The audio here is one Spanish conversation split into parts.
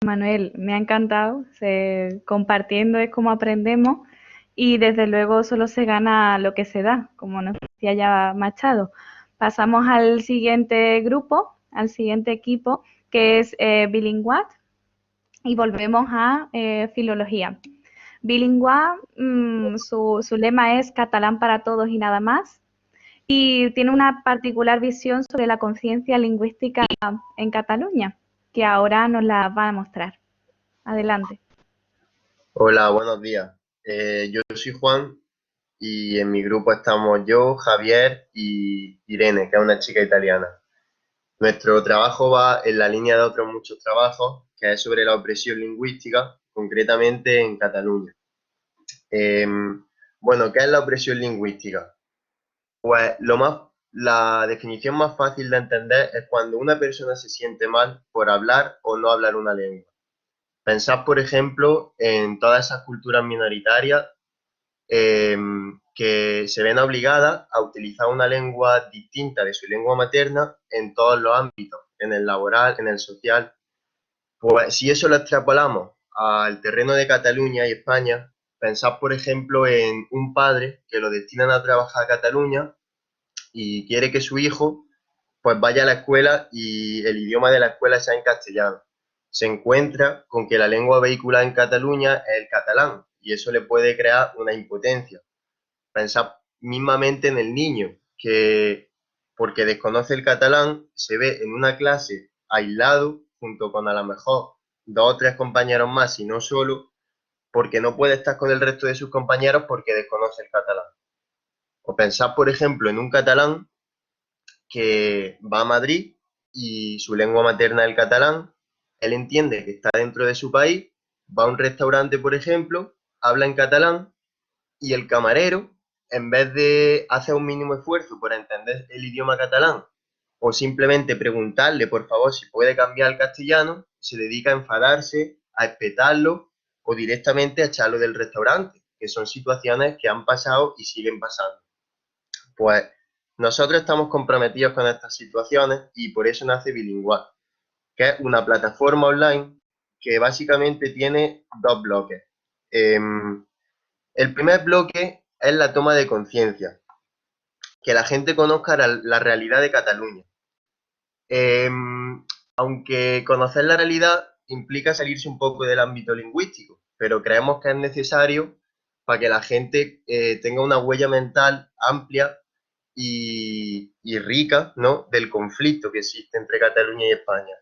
Manuel, me ha encantado. Compartiendo es como aprendemos y desde luego solo se gana lo que se da, como nos decía ya Machado. Pasamos al siguiente grupo, al siguiente equipo, que es Bilingüe, y volvemos a filología. Bilingüe, su lema es catalán para todos y nada más, y tiene una particular visión sobre la conciencia lingüística en Cataluña, que ahora nos la va a mostrar. Adelante. Hola, buenos días. Yo soy Juan y en mi grupo estamos yo, Javier y Irene, que es una chica italiana. Nuestro trabajo va en la línea de otros muchos trabajos, que es sobre la opresión lingüística, concretamente en Cataluña. Eh, bueno, ¿qué es la opresión lingüística? Pues la definición más fácil de entender es cuando una persona se siente mal por hablar o no hablar una lengua. Pensad, por ejemplo, en todas esas culturas minoritarias eh, que se ven obligadas a utilizar una lengua distinta de su lengua materna en todos los ámbitos, en el laboral, en el social. Pues si eso lo extrapolamos al terreno de Cataluña y España, pensad, por ejemplo, en un padre que lo destinan a trabajar a Cataluña y quiere que su hijo pues vaya a la escuela y el idioma de la escuela sea en castellano. Se encuentra con que la lengua vehicular en Cataluña es el catalán y eso le puede crear una impotencia. Pensar mismamente en el niño que, porque desconoce el catalán, se ve en una clase aislado junto con a lo mejor dos o tres compañeros más y no solo, porque no puede estar con el resto de sus compañeros porque desconoce el catalán. O pensar, por ejemplo, en un catalán que va a Madrid y su lengua materna es el catalán, él entiende que está dentro de su país, va a un restaurante, por ejemplo, habla en catalán y el camarero, en vez de hacer un mínimo esfuerzo por entender el idioma catalán o simplemente preguntarle, por favor, si puede cambiar al castellano, se dedica a enfadarse, a espetarlo o directamente a echarlo del restaurante, que son situaciones que han pasado y siguen pasando. Pues nosotros estamos comprometidos con estas situaciones y por eso nace Bilingüe, que es una plataforma online que básicamente tiene dos bloques. El primer bloque es la toma de conciencia, que la gente conozca la realidad de Cataluña. Eh, Aunque conocer la realidad implica salirse un poco del ámbito lingüístico, pero creemos que es necesario para que la gente tenga una huella mental amplia y rica, ¿no?, del conflicto que existe entre Cataluña y España.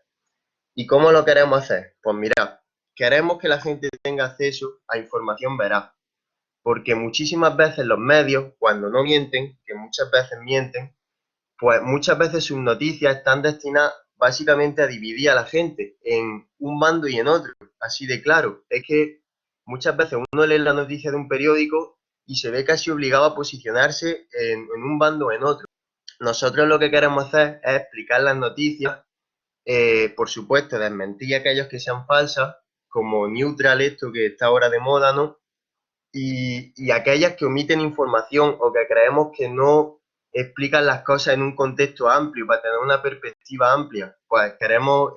¿Y cómo lo queremos hacer? Pues mira, queremos que la gente tenga acceso a información veraz, porque muchísimas veces los medios, cuando no mienten, que muchas veces mienten, pues muchas veces sus noticias están destinadas básicamente a dividir a la gente en un bando y en otro, así de claro. Es que muchas veces uno lee la noticia de un periódico y se ve casi obligado a posicionarse en un bando o en otro. Nosotros lo que queremos hacer es explicar las noticias, por supuesto, desmentir aquellos que sean falsas, como neutral, esto que está ahora de moda, ¿no? Y aquellas que omiten información o que creemos que no explican las cosas en un contexto amplio, para tener una perspectiva amplia, pues queremos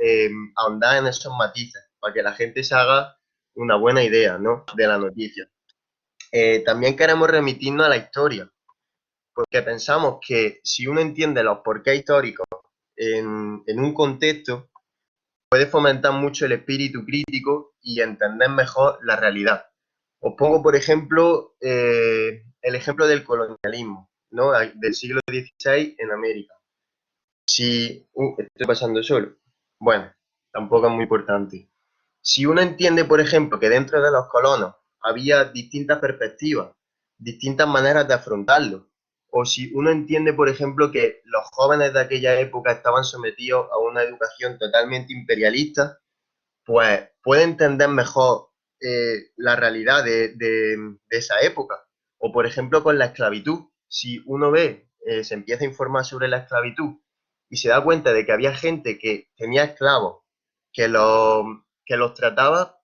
ahondar en esos matices, para que la gente se haga una buena idea, ¿no?, de la noticia. También queremos remitirnos a la historia, porque pensamos que si uno entiende los porqués históricos en un contexto, puede fomentar mucho el espíritu crítico y entender mejor la realidad. Os pongo, por ejemplo, el ejemplo del colonialismo, ¿no?, del siglo XVI en América. Si, estoy pasando solo. Bueno, tampoco es muy importante. Si uno entiende, por ejemplo, que dentro de los colonos había distintas perspectivas, distintas maneras de afrontarlo, o si uno entiende, por ejemplo, que los jóvenes de aquella época estaban sometidos a una educación totalmente imperialista, pues puede entender mejor la realidad de esa época. O por ejemplo con la esclavitud. Si uno ve, se empieza a informar sobre la esclavitud y se da cuenta de que había gente que tenía esclavos, que los, que los trataba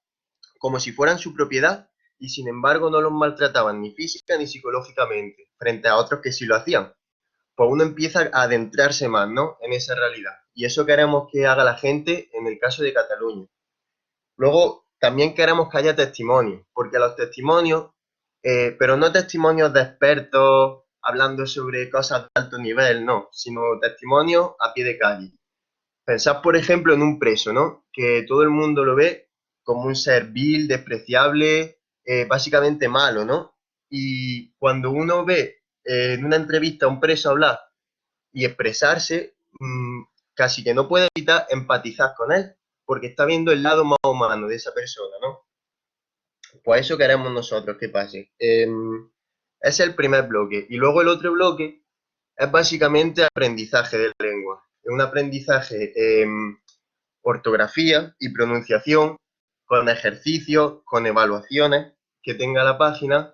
como si fueran su propiedad y sin embargo no los maltrataban ni física ni psicológicamente, frente a otros que sí lo hacían, pues uno empieza a adentrarse más, ¿no?, en esa realidad. Y eso queremos que haga la gente en el caso de Cataluña. Luego, también queremos que haya testimonios, porque los testimonios, pero no testimonios de expertos hablando sobre cosas de alto nivel, no, sino testimonios a pie de calle. Pensad, por ejemplo, en un preso, ¿no? Que todo el mundo lo ve como un ser vil, despreciable, básicamente malo, ¿no? Y cuando uno ve en una entrevista a un preso hablar y expresarse, casi que no puede evitar empatizar con él, porque está viendo el lado más humano de esa persona, ¿no? Pues eso queremos nosotros que pase. Ese es el primer bloque. Y luego el otro bloque es básicamente aprendizaje de la lengua. Es un aprendizaje ortografía y pronunciación, con ejercicios, con evaluaciones que tenga la página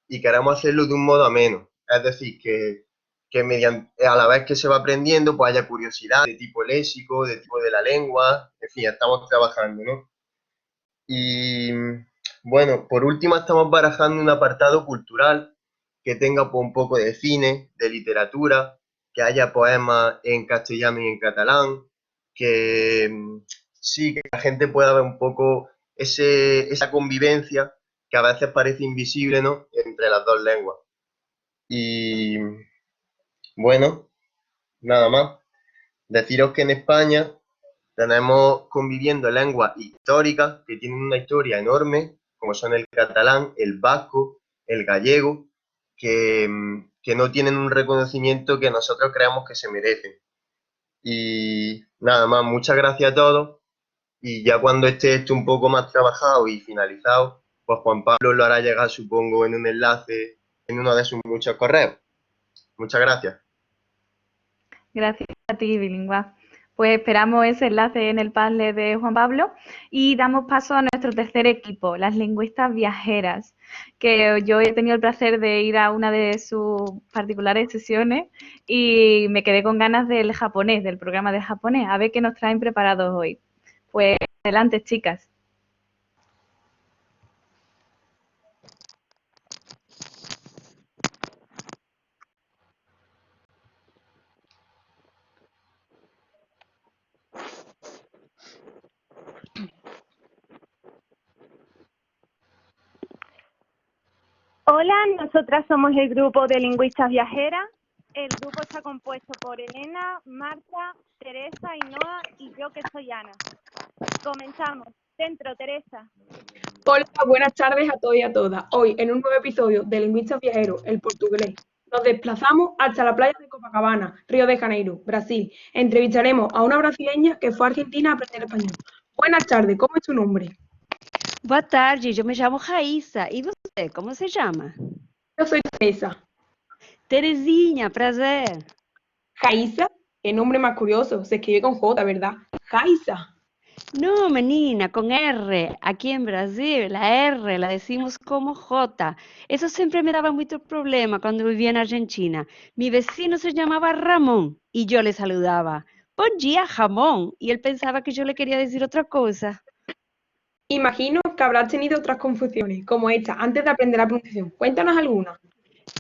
y queramos hacerlo de un modo ameno. Es decir, que mediante, a la vez que se va aprendiendo, pues haya curiosidad de tipo léxico, de tipo de la lengua, en fin, estamos trabajando, ¿no? Y bueno, por último estamos barajando un apartado cultural que tenga pues, un poco de cine, de literatura, que haya poemas en castellano y en catalán, que sí, que la gente pueda ver un poco esa convivencia que a veces parece invisible, ¿no? Entre las dos lenguas. Y bueno, nada más. Deciros que en España tenemos conviviendo lenguas históricas que tienen una historia enorme, como son el catalán, el vasco, el gallego, que no tienen un reconocimiento que nosotros creamos que se merecen. Y nada más, muchas gracias a todos. Y ya cuando esté esto un poco más trabajado y finalizado, pues Juan Pablo lo hará llegar, supongo, en un enlace en uno de sus muchos correos. Muchas gracias. Gracias a ti, Bilingüe. Pues esperamos ese enlace en el Padlet de Juan Pablo y damos paso a nuestro tercer equipo, las lingüistas viajeras, que yo he tenido el placer de ir a una de sus particulares sesiones y me quedé con ganas del japonés, del programa de japonés, a ver qué nos traen preparados hoy. Pues adelante, chicas. Hola, nosotras somos el grupo de lingüistas viajeras. El grupo está compuesto por Elena, Marta, Teresa, Ainhoa y yo que soy Ana. Comenzamos. Dentro, Teresa. Hola, buenas tardes a todos y a todas. Hoy, en un nuevo episodio de Lingüistas Viajeros, el portugués, nos desplazamos hasta la playa de Copacabana, Río de Janeiro, Brasil. Entrevistaremos a una brasileña que fue a Argentina a aprender español. Buenas tardes, ¿cómo es tu nombre? Boa tarde, eu me chamo Raíssa. E você, como se chama? Yo soy Teresa. Terezinha, prazer. Jaiza, qué nombre más curioso, se escribe con J, ¿verdad? Jaiza. No, menina, con R. Aquí en Brasil, la R la decimos como J. Eso siempre me daba mucho problema cuando vivía en Argentina. Mi vecino se llamaba Ramón y yo le saludaba. Buen día, jamón. Y él pensaba que yo le quería decir otra cosa. Imagino que habrás tenido otras confusiones, como esta, antes de aprender la pronunciación. Cuéntanos alguna.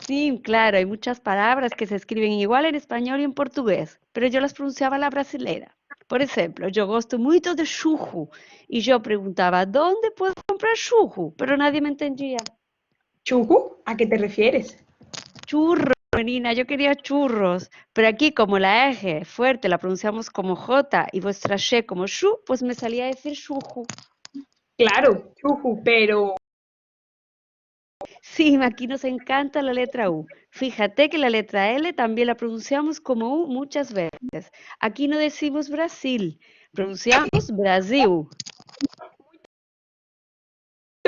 Sí, claro, hay muchas palabras que se escriben igual en español y en portugués, pero yo las pronunciaba a la brasilera. Por ejemplo, yo gosto muito de churro y yo preguntaba, ¿dónde puedo comprar churro? Pero nadie me entendía. ¿Chuju? ¿A qué te refieres? Churro, menina, yo quería churros, pero aquí como la eje fuerte la pronunciamos como J y vuestra she como shu, pues me salía a decir churro. Claro, chuju, pero Sí, aquí nos encanta la letra U. Fíjate que la letra L también la pronunciamos como U muchas veces. Aquí no decimos Brasil, pronunciamos Brasil.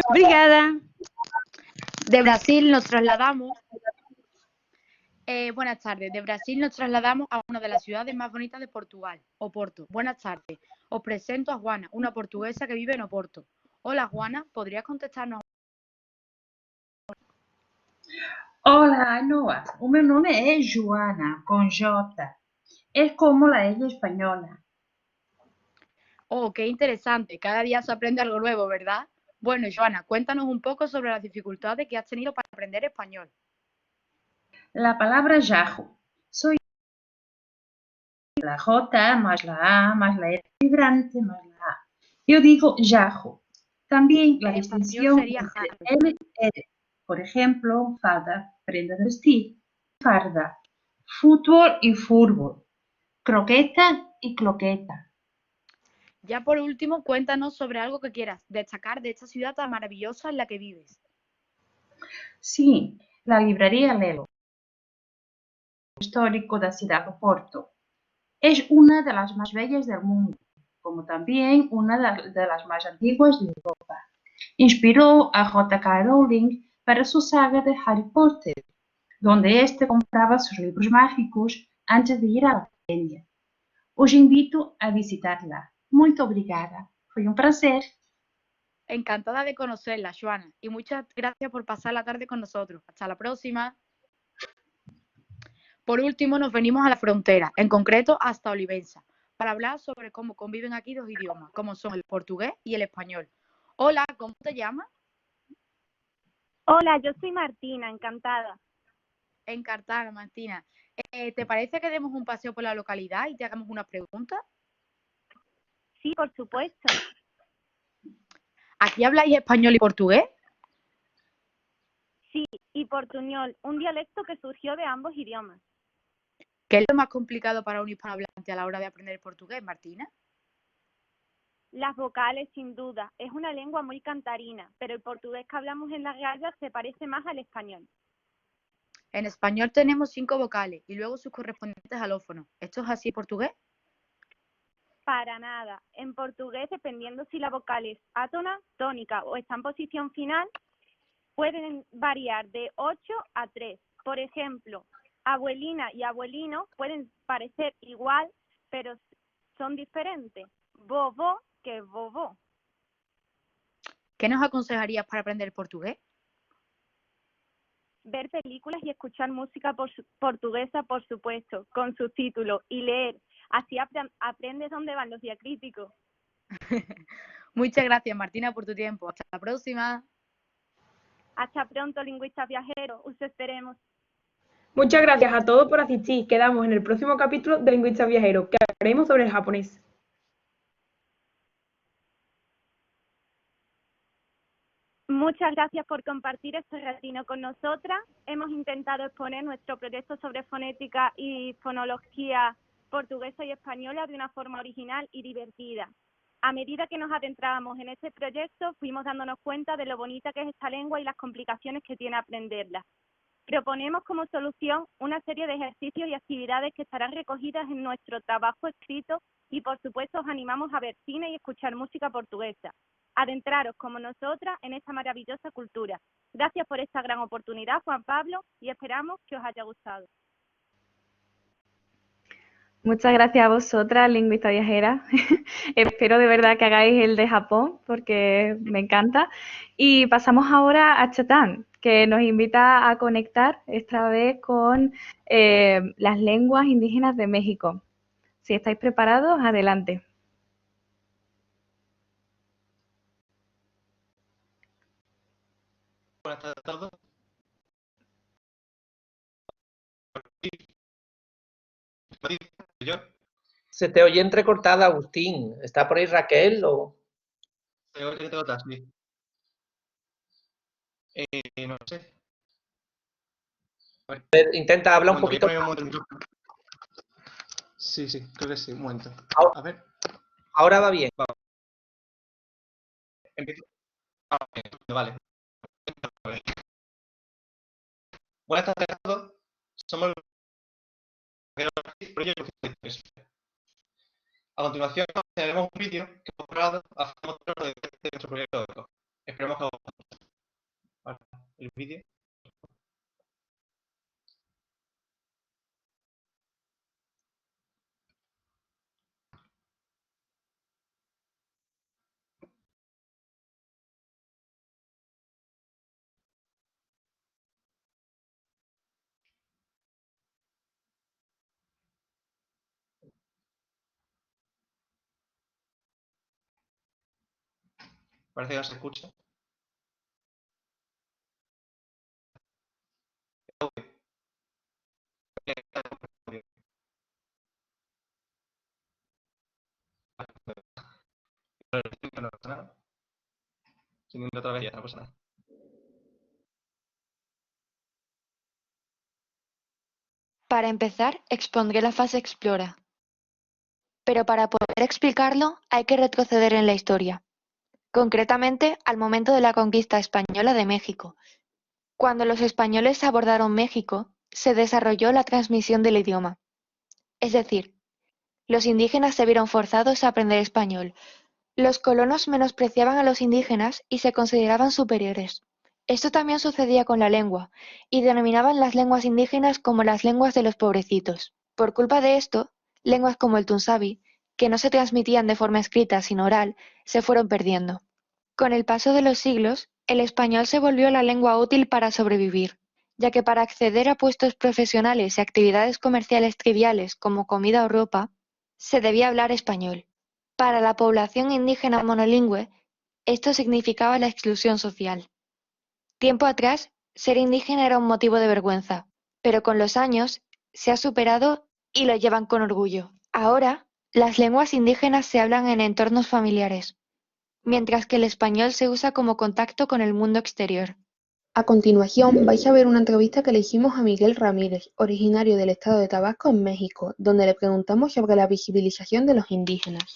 Obrigada. De Brasil nos trasladamos, buenas tardes, de Brasil nos trasladamos a una de las ciudades más bonitas de Portugal, Oporto. Buenas tardes, os presento a Juana, una portuguesa que vive en Oporto. Hola Juana, ¿podrías contestarnos? Olá, Ainhoa. O meu nome é Joana, com J. É como la ella española. Oh, qué interesante, cada día se aprende algo nuevo, ¿verdad? Bueno, Joana, cuéntanos un poco sobre las dificultades que has tenido para aprender español. La palabra jajo. Soy la J más la A más la E vibrante más la A. Eu digo jajo. También la En español distinción sería entre jarro. L y R. Por ejemplo, falda, prenda de vestir, farda, fútbol y fútbol, croqueta y cloqueta. Ya por último, cuéntanos sobre algo que quieras destacar de esta ciudad tan maravillosa en la que vives. Sí, la librería Lelo, histórico da ciudad de Porto. Es una de las más bellas del mundo, como también una de las más antiguas de Europa. Inspiró a J.K. Rowling para su saga de Harry Potter, donde éste compraba sus libros mágicos antes de ir a la academia. Os invito a visitarla. Muito obrigada. Foi un prazer. Encantada de conocerla, Joana, y muchas gracias por pasar la tarde con nosotros. Hasta la próxima. Por último, nos venimos a la frontera, en concreto hasta Olivenza, para hablar sobre cómo conviven aquí dos idiomas, como son el portugués y el español. Hola, ¿cómo te llamas? Hola, yo soy Martina, encantada. Encantada, Martina. ¿Te parece que demos un paseo por la localidad y te hagamos unas preguntas? Sí, por supuesto. ¿Aquí habláis español y portugués? Sí, y portuñol, un dialecto que surgió de ambos idiomas. ¿Qué es lo más complicado para un hispanohablante a la hora de aprender portugués, Martina? Las vocales, sin duda, es una lengua muy cantarina, pero el portugués que hablamos en las gallas se parece más al español. En español tenemos 5 vocales y luego sus correspondientes alófonos. ¿Esto es así en portugués? Para nada. En portugués, dependiendo si la vocal es átona, tónica o está en posición final, pueden variar de 8 a 3. Por ejemplo, abuelina y abuelino pueden parecer igual, pero son diferentes. Vovó que vovó. ¿Qué nos aconsejarías para aprender portugués? Ver películas y escuchar música portuguesa, por supuesto, con subtítulos y leer. Así aprendes dónde van los diacríticos. Muchas gracias, Martina, por tu tiempo. Hasta la próxima. Hasta pronto, lingüistas viajeros. Os esperemos. Muchas gracias a todos por asistir. Quedamos en el próximo capítulo de Lingüistas Viajeros, que hablaremos sobre el japonés. Muchas gracias por compartir este ratito con nosotras. Hemos intentado exponer nuestro proyecto sobre fonética y fonología portuguesa y española de una forma original y divertida. A medida que nos adentrábamos en este proyecto, fuimos dándonos cuenta de lo bonita que es esta lengua y las complicaciones que tiene aprenderla. Proponemos como solución una serie de ejercicios y actividades que estarán recogidas en nuestro trabajo escrito y, por supuesto, os animamos a ver cine y escuchar música portuguesa. Adentraros como nosotras en esta maravillosa cultura. Gracias por esta gran oportunidad, Juan Pablo, y esperamos que os haya gustado. Muchas gracias a vosotras, lingüista viajera. Espero de verdad que hagáis el de Japón porque me encanta. Y pasamos ahora a Chatán, que nos invita a conectar esta vez con las lenguas indígenas de México. Si estáis preparados, adelante. Buenas tardes a todos. Yo Se te oye entrecortada, Agustín. ¿Está por ahí Raquel o...? creo que tengo otras, sí. No sé. A ver, intenta hablar un Voy a poquito poner un más. momento el micrófono. Sí, sí, creo que sí, un momento. Ahora, A ver, ahora va bien. empiezo. Ah, vale. Buenas tardes a todos. Somos los proyectos. A continuación, tenemos un vídeo que hemos grabado hace mostrarlo de nuestro proyecto de eco. Esperemos que os guste. Vale, el vídeo. Parece que no se escucha. No pasa nada. sin ninguna otra vez, no pasa nada. Para empezar, expondré la fase Explora. Pero para poder explicarlo, hay que retroceder en la historia. Concretamente, al momento de la conquista española de México. Cuando los españoles abordaron México, se desarrolló la transmisión del idioma. Es decir, los indígenas se vieron forzados a aprender español. Los colonos menospreciaban a los indígenas y se consideraban superiores. Esto también sucedía con la lengua, y denominaban las lenguas indígenas como las lenguas de los pobrecitos. Por culpa de esto, lenguas como el tunsavi, que no se transmitían de forma escrita sino oral, se fueron perdiendo. Con el paso de los siglos, el español se volvió la lengua útil para sobrevivir, ya que para acceder a puestos profesionales y actividades comerciales triviales como comida o ropa, se debía hablar español. Para la población indígena monolingüe, esto significaba la exclusión social. Tiempo atrás, ser indígena era un motivo de vergüenza, pero con los años se ha superado y lo llevan con orgullo. Ahora, las lenguas indígenas se hablan en entornos familiares, mientras que el español se usa como contacto con el mundo exterior. A continuación vais a ver una entrevista que le hicimos a Miguel Ramírez, originario del estado de Tabasco en México, donde le preguntamos sobre la visibilización de los indígenas.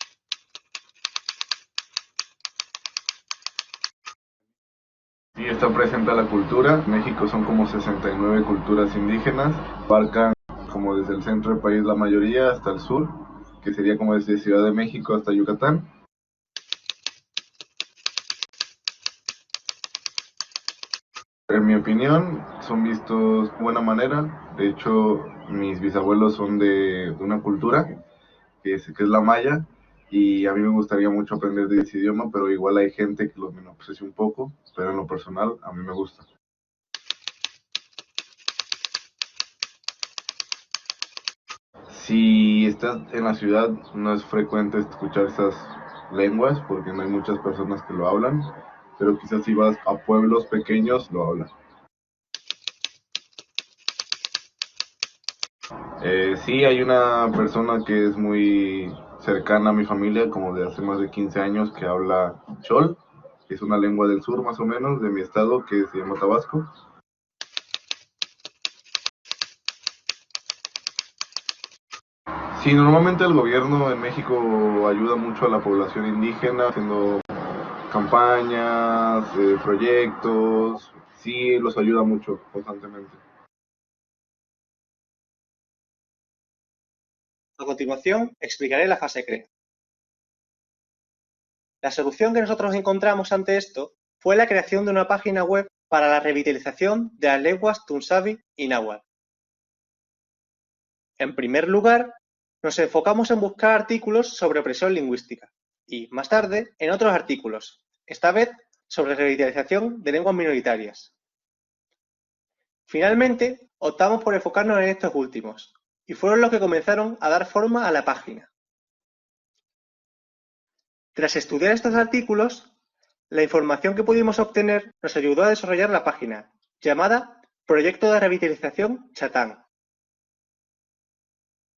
Sí, está presente la cultura. En México son como 69 culturas indígenas. Abarcan como desde el centro del país la mayoría hasta el sur, que sería como desde Ciudad de México hasta Yucatán. En mi opinión, son vistos de buena manera. De hecho, mis bisabuelos son de una cultura que es la maya, y a mí me gustaría mucho aprender de ese idioma, pero igual hay gente que lo menosprecia un poco, pero en lo personal a mí me gusta. Si estás en la ciudad, no es frecuente escuchar esas lenguas porque no hay muchas personas que lo hablan, pero quizás si vas a pueblos pequeños lo hablan. Sí, hay una persona que es muy cercana a mi familia, como de hace más de 15 años, que habla chol, que es una lengua del sur más o menos, de mi estado, que se llama Tabasco. Sí, normalmente el gobierno en México ayuda mucho a la población indígena, haciendo campañas, proyectos, sí, los ayuda mucho constantemente. A continuación, explicaré la fase CREA. La solución que nosotros encontramos ante esto fue la creación de una página web para la revitalización de las lenguas tunsavi y náhuatl. En primer lugar, nos enfocamos en buscar artículos sobre opresión lingüística y, más tarde, en otros artículos, esta vez sobre revitalización de lenguas minoritarias. Finalmente, optamos por enfocarnos en estos últimos, y fueron los que comenzaron a dar forma a la página. Tras estudiar estos artículos, la información que pudimos obtener nos ayudó a desarrollar la página, llamada Proyecto de Revitalización Chatán.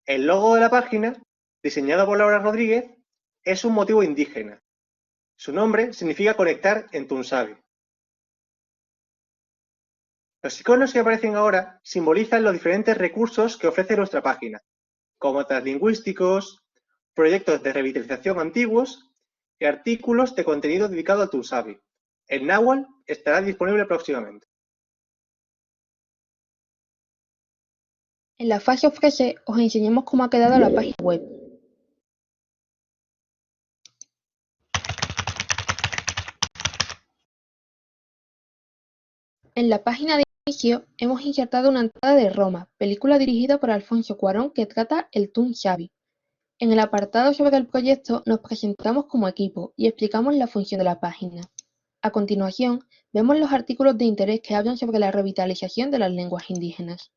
El logo de la página, diseñado por Laura Rodríguez, es un motivo indígena. Su nombre significa conectar en tunsavi. Los iconos que aparecen ahora simbolizan los diferentes recursos que ofrece nuestra página, como translingüísticos, proyectos de revitalización antiguos y artículos de contenido dedicado al tunsavi. El náhuatl estará disponible próximamente. En la fase Ofrece os enseñamos cómo ha quedado la página web. En la página de inicio hemos insertado una entrada de Roma, película dirigida por Alfonso Cuarón que trata el tunsavi. En el apartado sobre el proyecto nos presentamos como equipo y explicamos la función de la página. A continuación, vemos los artículos de interés que hablan sobre la revitalización de las lenguas indígenas.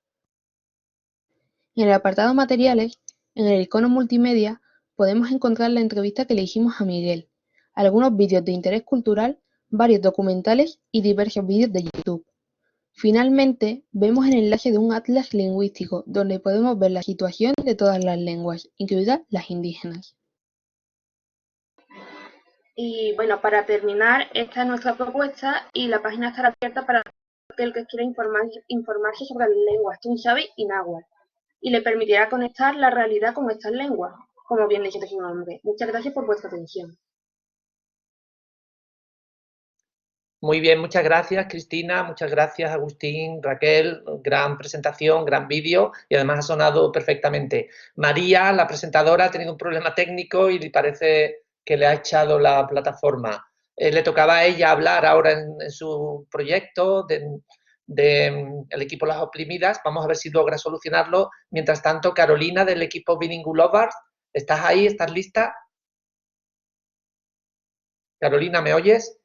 En el apartado Materiales, en el icono Multimedia, podemos encontrar la entrevista que le hicimos a Miguel, algunos vídeos de interés cultural, varios documentales y diversos vídeos de YouTube. Finalmente, vemos el enlace de un atlas lingüístico donde podemos ver la situación de todas las lenguas, incluidas las indígenas. Y bueno, para terminar, esta es nuestra propuesta y la página estará abierta para aquel que quiera informarse sobre las lenguas tunjabi y náhuatl, y le permitirá conectar la realidad con estas lenguas, como bien dice su nombre. Muchas gracias por vuestra atención. Muy bien, muchas gracias Cristina, muchas gracias Agustín, Raquel, gran presentación, gran vídeo y además ha sonado perfectamente. María, la presentadora, ha tenido un problema técnico y parece que le ha echado la plataforma. Le tocaba a ella hablar ahora en su proyecto el equipo Las Oprimidas. Vamos a ver si logra solucionarlo. Mientras tanto, Carolina del equipo Bilingual Lovers, ¿estás ahí? ¿Estás lista? Carolina, ¿me oyes?